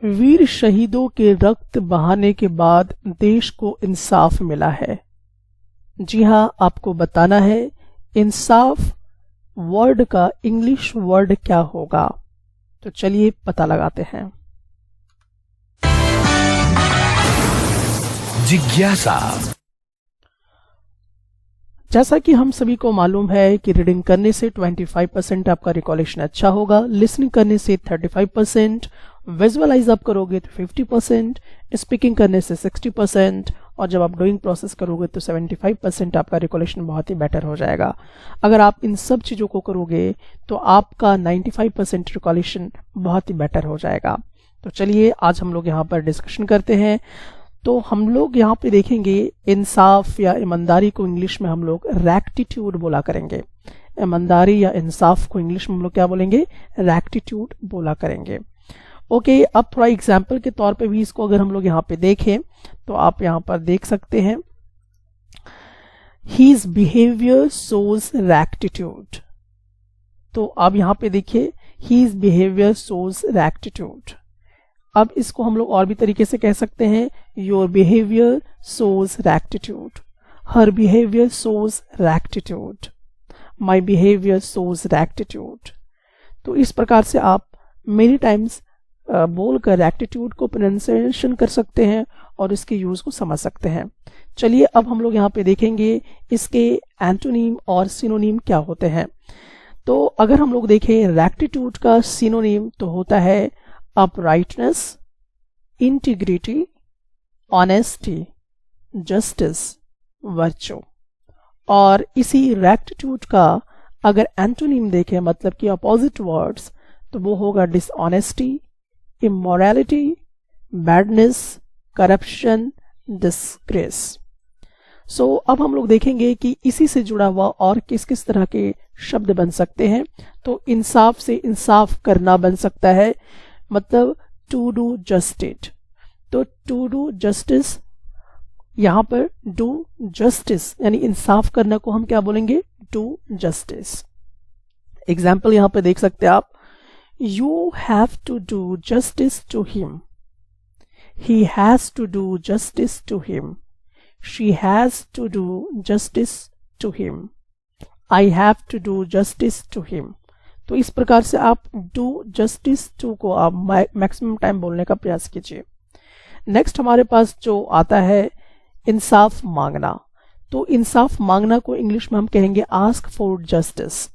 वीर शहीदों के रक्त बहाने के बाद देश को इंसाफ मिला है। जी हाँ, आपको बताना है इंसाफ वर्ड का इंग्लिश वर्ड क्या होगा। तो चलिए पता लगाते हैं। जिज्ञासा। जैसा कि हम सभी को मालूम है कि रीडिंग करने से 25% आपका रिकॉलेक्शन अच्छा होगा, लिसनिंग करने से 35%, विजुअलाइज आप करोगे तो 50%, स्पीकिंग करने से 60% और जब आप डूइंग प्रोसेस करोगे तो 75% आपका रिकॉलेक्शन बहुत ही बेटर हो जाएगा। अगर आप इन सब चीज़ों को करोगे तो आपका 95% रिकॉलेक्शन बहुत ही बेटर हो जाएगा। तो चलिए आज हम लोग यहाँ पर डिस्कशन करते हैं। तो हम लोग यहाँ पे देखेंगे इंसाफ या ईमानदारी को इंग्लिश में हम लोग रैक्टिट्यूड बोला करेंगे। ईमानदारी या इंसाफ को इंग्लिश में हम लोग क्या बोलेंगे? रैक्टिट्यूड बोला करेंगे। ओके, अब थोड़ा एग्जाम्पल के तौर पे भी इसको अगर हम लोग यहाँ पे देखें तो आप यहाँ पर देख सकते हैं His behavior shows rectitude। तो अब यहाँ पे देखिए His behavior shows rectitude। अब इसको हम लोग और भी तरीके से कह सकते हैं Your behavior shows rectitude, Her behavior shows rectitude, My behavior shows rectitude। तो इस प्रकार से आप मेनी टाइम्स बोलकर रैक्टिट्यूड को प्रोनाउंसिएशन कर सकते हैं और इसके यूज को समझ सकते हैं। चलिए अब हम लोग यहाँ पे देखेंगे इसके एंटोनीम और सिनोनीम क्या होते हैं। तो अगर हम लोग देखें रैक्टिट्यूड का सिनोनीम तो होता है uprightness, integrity, honesty, justice, virtue. और इसी रैक्टिट्यूड का अगर एंटोनीम देखें मतलब कि अपोजिट वर्ड्स तो वो होगा dishonesty, immorality, badness, corruption, disgrace. So अब हम लोग देखेंगे कि इसी से जुड़ा हुआ और किस किस तरह के शब्द बन सकते हैं। तो इंसाफ से इंसाफ करना बन सकता है, मतलब टू डू जस्टिस। तो टू डू जस्टिस, यहां पर डू जस्टिस यानी इंसाफ करना को हम क्या बोलेंगे? Do justice. एग्जाम्पल यहां पर देख सकते हैं आप, You have to do justice to him. He has to do justice to him. She has to do justice to him. I have to do justice to him. तो इस प्रकार से आप do justice to को आप maximum time बोलने का प्रयास कीजिए। नेक्स्ट हमारे पास जो आता है इंसाफ मांगना। तो इंसाफ मांगना को इंग्लिश में हम कहेंगे ask for justice.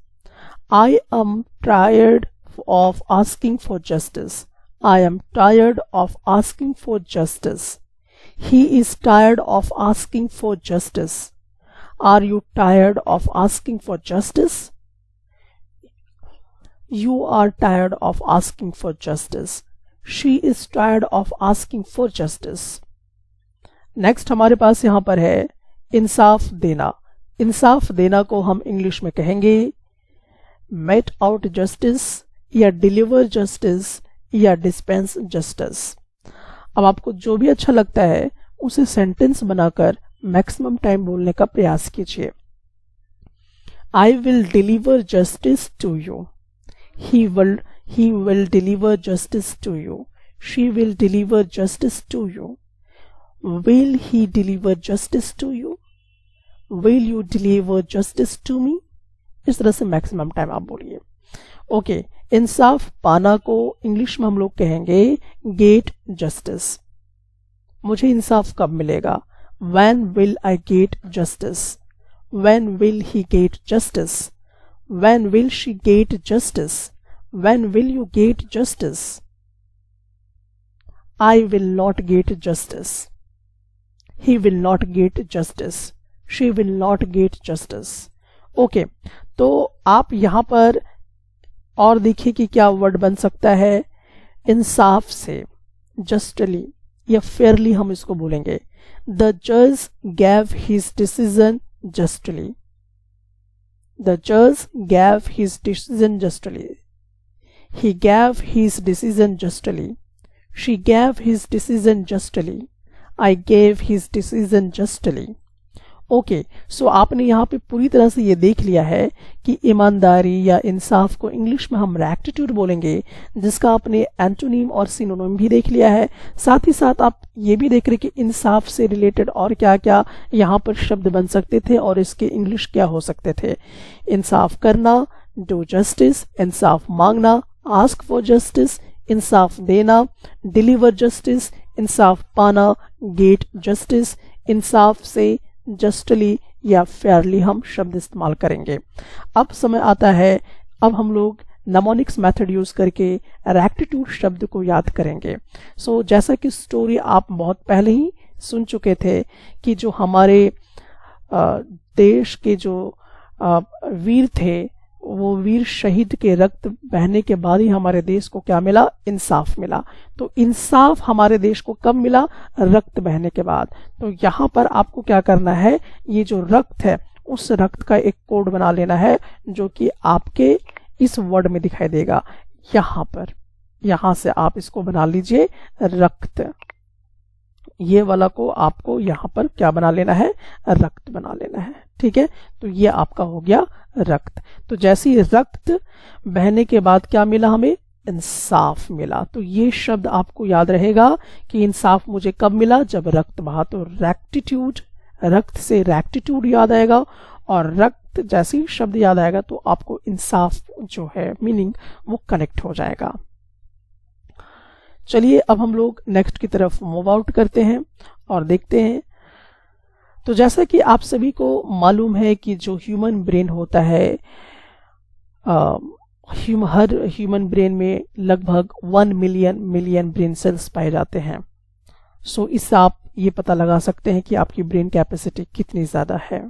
I am tired of asking for justice. I am tired of asking for justice. He is tired of asking for justice. Are you tired of asking for justice? You are tired of asking for justice. She is tired of asking for justice. Next हमारे पास यहां पर है इंसाफ देना। इंसाफ देना को हम English में कहेंगे मेट आउट जस्टिस या डिलीवर जस्टिस या डिस्पेंस जस्टिस। अब आपको जो भी अच्छा लगता है उसे सेंटेंस बनाकर मैक्सिमम टाइम बोलने का प्रयास कीजिए। I will deliver justice to you. He will deliver justice to you. She will deliver justice to you. Will he deliver justice to you? Will you deliver justice to me? इस तरह से maximum time आप बोलिए। Okay, इंसाफ पाना को English में हम लोग कहेंगे गेट जस्टिस। मुझे इंसाफ कब मिलेगा? When will I get justice? When will he get justice? When will she get justice? When will you get justice? I will not get justice. He will not get justice. She will not get justice. Okay, तो आप यहां पर और देखिए कि क्या word बन सकता है इंसाफ से। जस्टली या फेयरली हम इसको बोलेंगे द जज gave his decision justly. The जज gave his decision justly. He gave his decision justly. She gave his decision justly. I gave his decision justly. Okay, सो आपने यहाँ पे पूरी तरह से ये देख लिया है कि ईमानदारी या इंसाफ को इंग्लिश में हम रेक्टिट्यूड बोलेंगे, जिसका आपने एंटोनिम और सिनोनिम भी देख लिया है। साथ ही साथ आप ये भी देख रहे कि इंसाफ से रिलेटेड और क्या क्या यहाँ पर शब्द बन सकते थे और इसके इंग्लिश क्या हो सकते थे। इंसाफ करना, डू जस्टिस, इंसाफ मांगना, आस्क फॉर जस्टिस, इंसाफ देना, डिलीवर जस्टिस, इंसाफ पाना, गेट जस्टिस, इंसाफ से जस्टली या फेयरली हम शब्द इस्तेमाल करेंगे। अब समय आता है, अब हम लोग नमोनिक्स मेथड यूज करके रेक्टिट्यूड शब्द को याद करेंगे। सो जैसा कि स्टोरी आप बहुत पहले ही सुन चुके थे कि जो हमारे देश के जो वीर थे, वो वीर शहीद के रक्त बहने के बाद ही हमारे देश को क्या मिला? इंसाफ मिला। तो इंसाफ हमारे देश को कब मिला? रक्त बहने के बाद। तो यहाँ पर आपको क्या करना है, ये जो रक्त है उस रक्त का एक कोड बना लेना है, जो कि आपके इस वर्ड में दिखाई देगा। यहाँ पर, यहाँ से आप इसको बना लीजिए रक्त। ये वाला को आपको यहाँ पर क्या बना लेना है? रक्त बना लेना है। ठीक है, तो ये आपका हो गया रक्त। तो जैसे ही रक्त बहने के बाद क्या मिला हमें? इंसाफ मिला। तो ये शब्द आपको याद रहेगा कि इंसाफ मुझे कब मिला? जब रक्त बहा। तो रेक्टिट्यूड, रक्त से रेक्टिट्यूड याद आएगा, और रक्त जैसे ही शब्द याद आएगा तो आपको इंसाफ जो है मीनिंग वो कनेक्ट हो जाएगा। चलिए अब हम लोग नेक्स्ट की तरफ मूव आउट करते हैं और देखते हैं। तो जैसा कि आप सभी को मालूम है कि जो ह्यूमन ब्रेन होता है, हर ह्यूमन ब्रेन में लगभग 1 मिलियन ब्रेन सेल्स पाए जाते हैं। सो इससे आप ये पता लगा सकते हैं कि आपकी ब्रेन कैपेसिटी कितनी ज्यादा है।